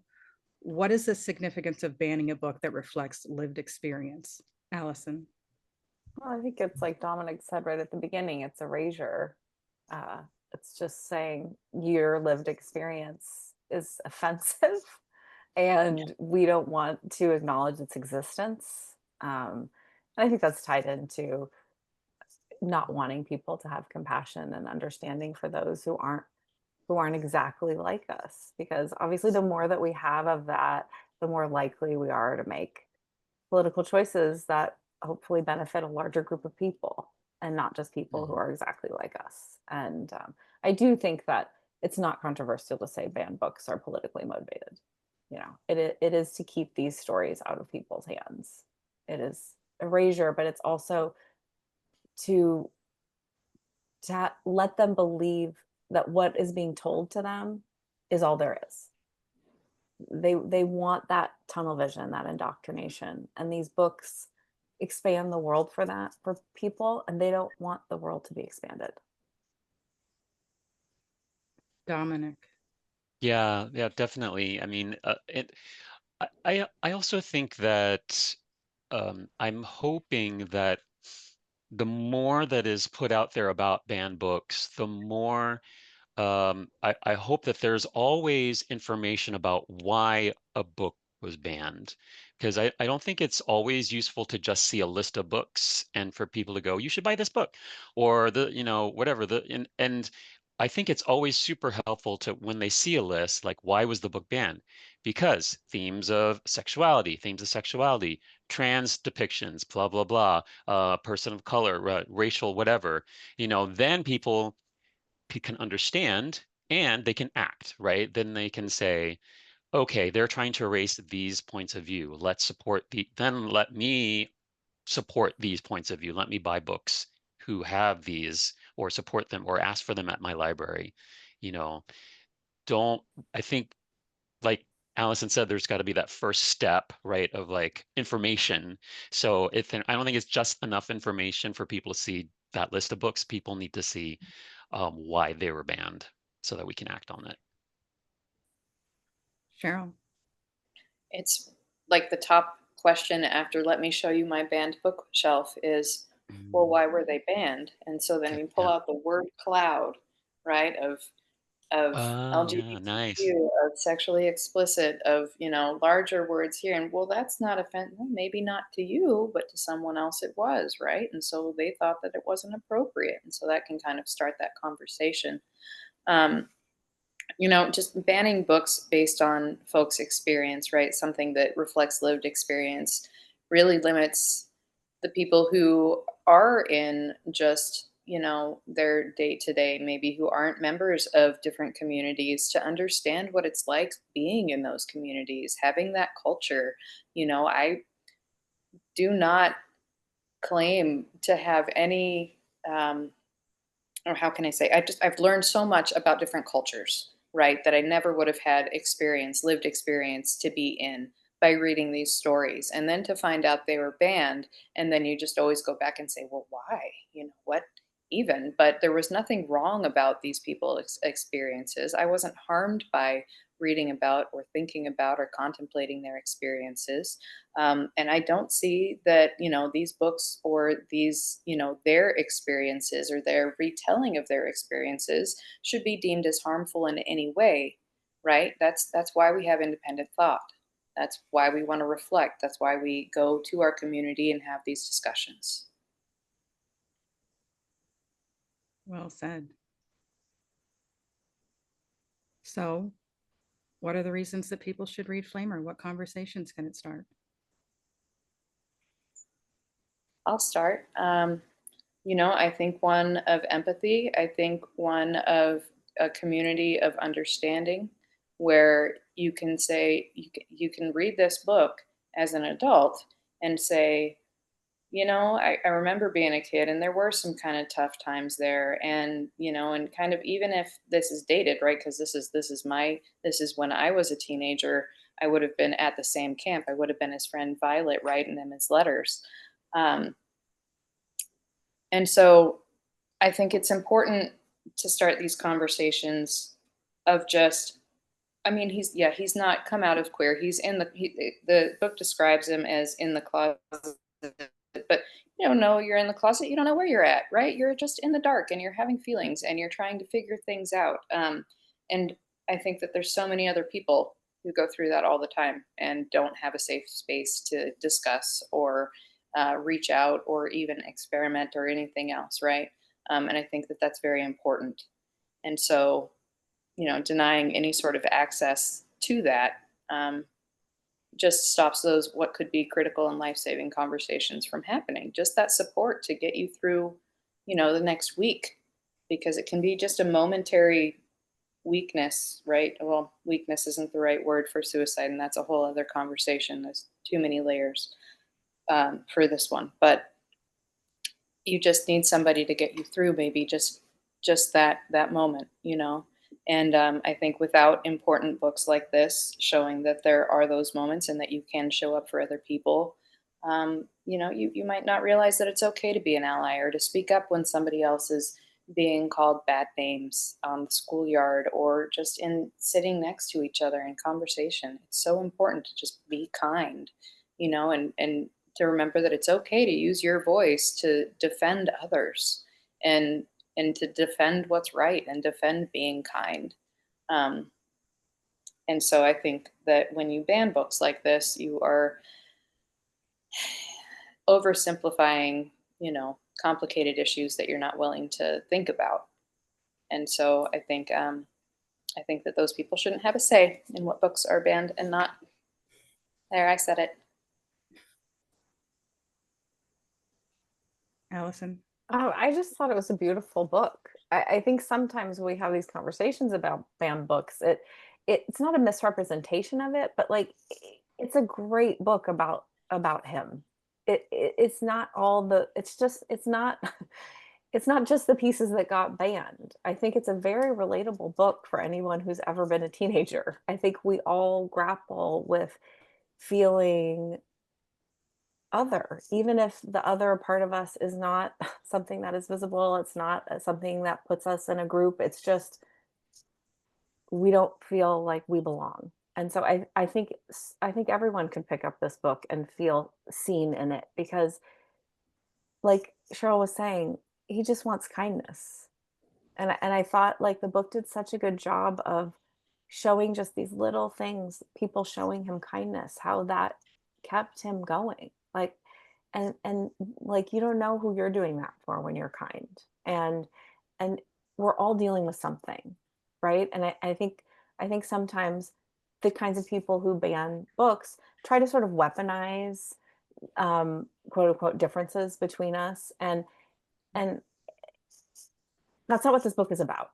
What is the significance of banning a book that reflects lived experience? Alyson?
Well, I think it's like Dominic said right at the beginning, it's erasure. It's just saying your lived experience is offensive and we don't want to acknowledge its existence. And I think that's tied into not wanting people to have compassion and understanding for those who aren't exactly like us, because obviously the more that we have of that, the more likely we are to make political choices that hopefully benefit a larger group of people and not just people who are exactly like us. And I do think that it's not controversial to say banned books are politically motivated. You know, it is to keep these stories out of people's hands. It is erasure, but it's also to let them believe that what is being told to them is all there is. They want that tunnel vision, that indoctrination, and these books expand the world for that, for people, and they don't want the world to be expanded.
Dominic.
Yeah, definitely. I mean, I also think that I'm hoping that the more that is put out there about banned books, the more I hope that there's always information about why a book was banned. Because I don't think it's always useful to just see a list of books and for people to go, you should buy this book, or whatever. And I think it's always super helpful to, when they see a list, like, why was the book banned? Because themes of sexuality, trans depictions, blah, blah, blah, person of color, racial, whatever, then people can understand and they can act, right? Then they can say, okay, they're trying to erase these points of view. Then let me support these points of view. Let me buy books who have these, or support them, or ask for them at my library. You know, don't, I think, like Alyson said, there's got to be that first step, right, of like information. So I don't think it's just enough information for people to see that list of books. People need to see why they were banned so that we can act on it.
Cheryl.
It's like the top question after "Let me show you my banned bookshelf" is, well, why were they banned? And so then we pull
Yeah.
out the word cloud, right, of
Oh, yeah, nice.
LGBTQ, of sexually explicit, of, larger words here. And well, that's not offensive. Well, maybe not to you, but to someone else it was, right? And so they thought that it wasn't appropriate. And so that can kind of start that conversation. Um, just banning books based on folks' experience, right? Something that reflects lived experience really limits the people who are in just, their day to day, maybe who aren't members of different communities, to understand what it's like being in those communities, having that culture. I do not claim to have any, or how can I say, I've learned so much about different cultures, right, that I never would have had lived experience to be in by reading these stories. And then to find out they were banned, and then you just always go back and say, well, why? What even? But there was nothing wrong about these people's experiences. I wasn't harmed by reading about or thinking about or contemplating their experiences. And I don't see that, these books or these, their experiences or their retelling of their experiences should be deemed as harmful in any way, right? That's why we have independent thought. That's why we want to reflect. That's why we go to our community and have these discussions.
Well said. So, what are the reasons that people should read Flamer? What conversations can it start?
I'll start. I think one of empathy. I think one of a community of understanding, where you can say, you can read this book as an adult and say, I remember being a kid and there were some kind of tough times there. And, and kind of, even if this is dated, right? Because this is when I was a teenager, I would have been at the same camp. I would have been his friend Violet, writing them his letters. And so I think it's important to start these conversations of just, he's not come out of queer. He's the book describes him as in the closet, but you don't know you're in the closet. You don't know where you're at, right? You're just in the dark and you're having feelings and you're trying to figure things out. And I think that there's so many other people who go through that all the time and don't have a safe space to discuss or reach out or even experiment or anything else, right? And I think that that's very important. And so, denying any sort of access to that just stops those what could be critical and life-saving conversations from happening. Just that support to get you through, the next week, because it can be just a momentary weakness, right? Well, weakness isn't the right word for suicide, and that's a whole other conversation. There's too many layers for this one, but you just need somebody to get you through maybe just just that moment, you know. And I think without important books like this showing that there are those moments and that you can show up for other people, you know, you might not realize that it's okay to be an ally or to speak up when somebody else is being called bad names on the schoolyard or just in sitting next to each other in conversation. It's so important to just be kind, you know, and to remember that it's okay to use your voice to defend others and to defend what's right and defend being kind. Um, and so I think that when you ban books like this, you are oversimplifying, you know, complicated issues that you're not willing to think about. And so I think that those people shouldn't have a say in what books are banned and not. There, I said it.
Alyson?
Oh, I just thought it was a beautiful book. I think sometimes we have these conversations about banned books. It's not a misrepresentation of it, but like it's a great book about him. It's not all the it's not it's not just the pieces that got banned. I think it's a very relatable book for anyone who's ever been a teenager. I think we all grapple with feeling other, even if the other part of us is not something that is visible, it's not something that puts us in a group, it's just we don't feel like we belong. And so I think I think everyone can pick up this book and feel seen in it because like Cheryl was saying, he just wants kindness. And I thought like the book did such a good job of showing just these little things, people showing him kindness, how that kept him going. Like and like you don't know who you're doing that for when you're kind. And we're all dealing with something, right? And I think sometimes the kinds of people who ban books try to sort of weaponize quote unquote differences between us and that's not what this book is about,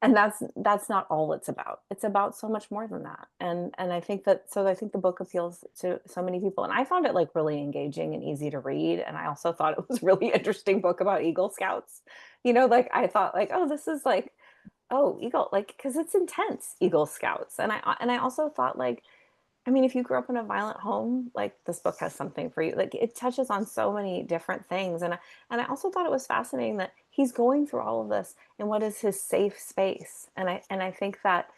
and that's not all it's about. It's about so much more than that. And I think that so I think the book appeals to so many people, and I found it like really engaging and easy to read, and I also thought it was a really interesting book about Eagle Scouts. You know, like I thought like, oh, this is like, oh, Eagle, like because it's intense, Eagle Scouts. And I also thought like, I mean, if you grew up in a violent home, like this book has something for you. Like it touches on so many different things. And I also thought it was fascinating that he's going through all of this in what is his safe space. And I think that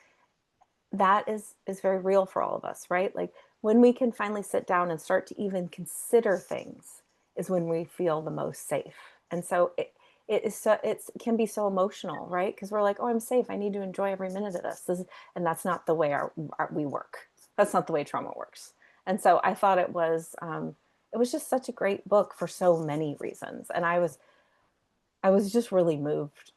that is very real for all of us, right? Like when we can finally sit down and start to even consider things is when we feel the most safe. And so it is so it can be so emotional, right? Because we're like, oh, I'm safe. I need to enjoy every minute of this and that's not the way we work. That's not the way trauma works. And so I thought it was just such a great book for so many reasons. And I was just really moved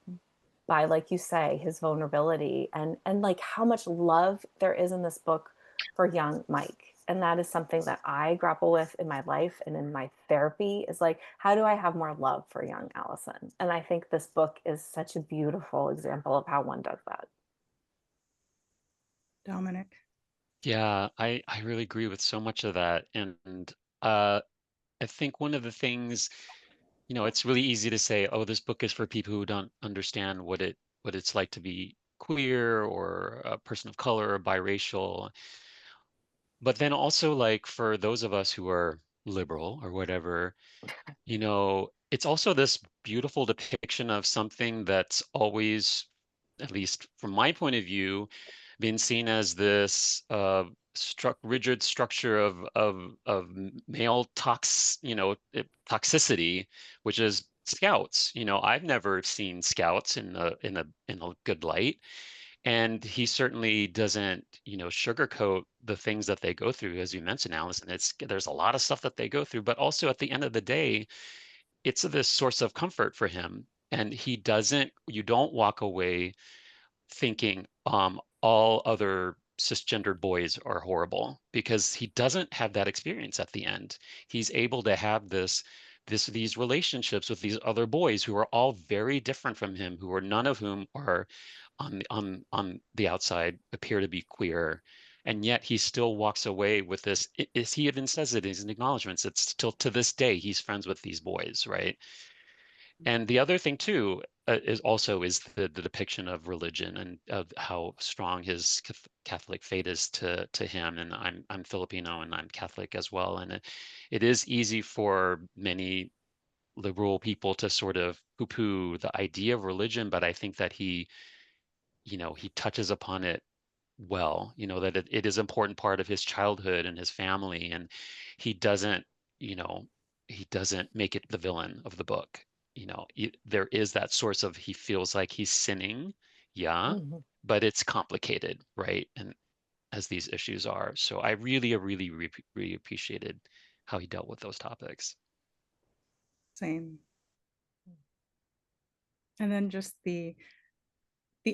by, like you say, his vulnerability and like how much love there is in this book for young Mike. And that is something that I grapple with in my life and in my therapy is like, how do I have more love for young Alyson? And I think this book is such a beautiful example of how one does that.
Dominic?
Yeah, I really agree with so much of that. And uh, I think one of the things, it's really easy to say, oh, this book is for people who don't understand what it's like to be queer or a person of color or biracial. But then also like for those of us who are liberal or whatever, it's also this beautiful depiction of something that's always, at least from my point of view, been seen as this rigid structure of male toxicity, which is scouts. I've never seen scouts in a good light. And he certainly doesn't, sugarcoat the things that they go through, as you mentioned, Alyson. There's a lot of stuff that they go through, but also at the end of the day, it's this source of comfort for him. And you don't walk away thinking all other cisgendered boys are horrible because he doesn't have that experience at the end. He's able to have these relationships with these other boys who are all very different from him, who are none of whom are on the outside appear to be queer. And yet he still walks away with this. He even says it in his acknowledgments. It's still to this day he's friends with these boys, right? And the other thing too, is also the depiction of religion and of how strong his Catholic faith is to him. And I'm Filipino and I'm Catholic as well. And it is easy for many liberal people to sort of poo-poo the idea of religion, but I think that he touches upon it well, that it is an important part of his childhood and his family, and he doesn't, he doesn't make it the villain of the book. There is that source of he feels like he's sinning, yeah, but it's complicated, right? And as these issues are, so I really appreciated how he dealt with those topics.
Same. And then just the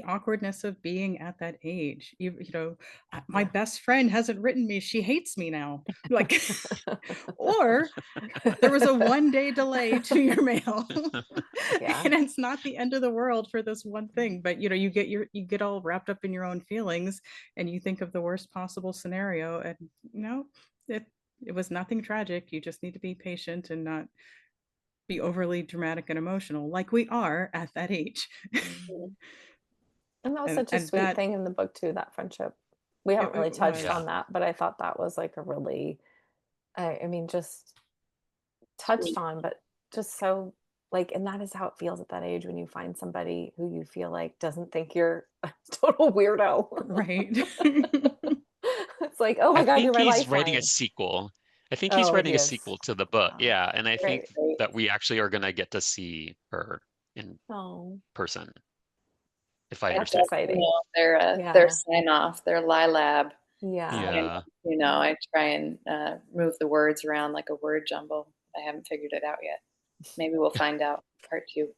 awkwardness of being at that age. My best friend hasn't written me, she hates me now. Like, or there was a 1-day delay to your mail. And it's not the end of the world for this one thing, but you get all wrapped up in your own feelings and you think of the worst possible scenario, and it was nothing tragic. You just need to be patient and not be overly dramatic and emotional like we are at that age.
And that was such a sweet thing in the book too, that friendship. We haven't really touched on that, but I thought that was like a really, I mean, just touched on, but just so like, and that is how it feels at that age when you find somebody who you feel like doesn't think you're a total weirdo.
Right.
It's like, oh my God, you're my lifeline.
He's writing a sequel. I think he's writing a sequel to the book. Yeah. And I think that we actually are going to get to see her in person. If I understand.
Exciting. Their sign off, their Lilab.
Yeah.
And, I try and move the words around like a word jumble. I haven't figured it out yet. Maybe we'll find out part 2.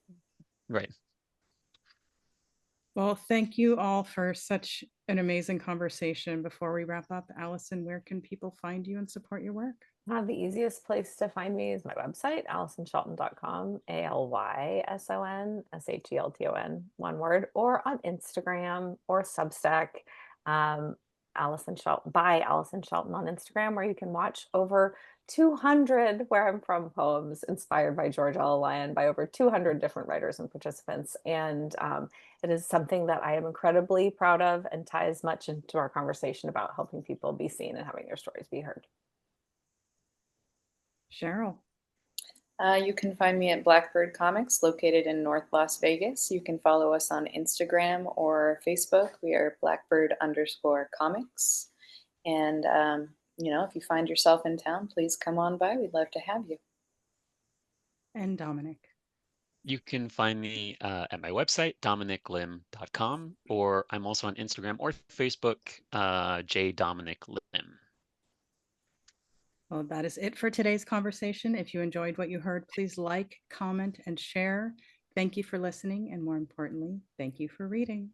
Right.
Well, thank you all for such an amazing conversation. Before we wrap up, Alyson, where can people find you and support your work?
The easiest place to find me is my website, AlysonShelton.com, ALYSONSHELTON, one word, or on Instagram or Substack, Alyson Shelton, by Alyson Shelton on Instagram, where you can watch over 200 Where I'm From poems inspired by George L. Lyon by over 200 different writers and participants. And it is something that I am incredibly proud of and ties much into our conversation about helping people be seen and having their stories be heard.
Cheryl.
You can find me at Blackbird Comics, located in North Las Vegas. You can follow us on Instagram or Facebook. We are Blackbird_comics. And, if you find yourself in town, please come on by. We'd love to have you.
And Dominic.
You can find me at my website, dominiclim.com, or I'm also on Instagram or Facebook, jdominiclim.
Well, that is it for today's conversation. If you enjoyed what you heard, please like, comment, and share. Thank you for listening, and more importantly, thank you for reading.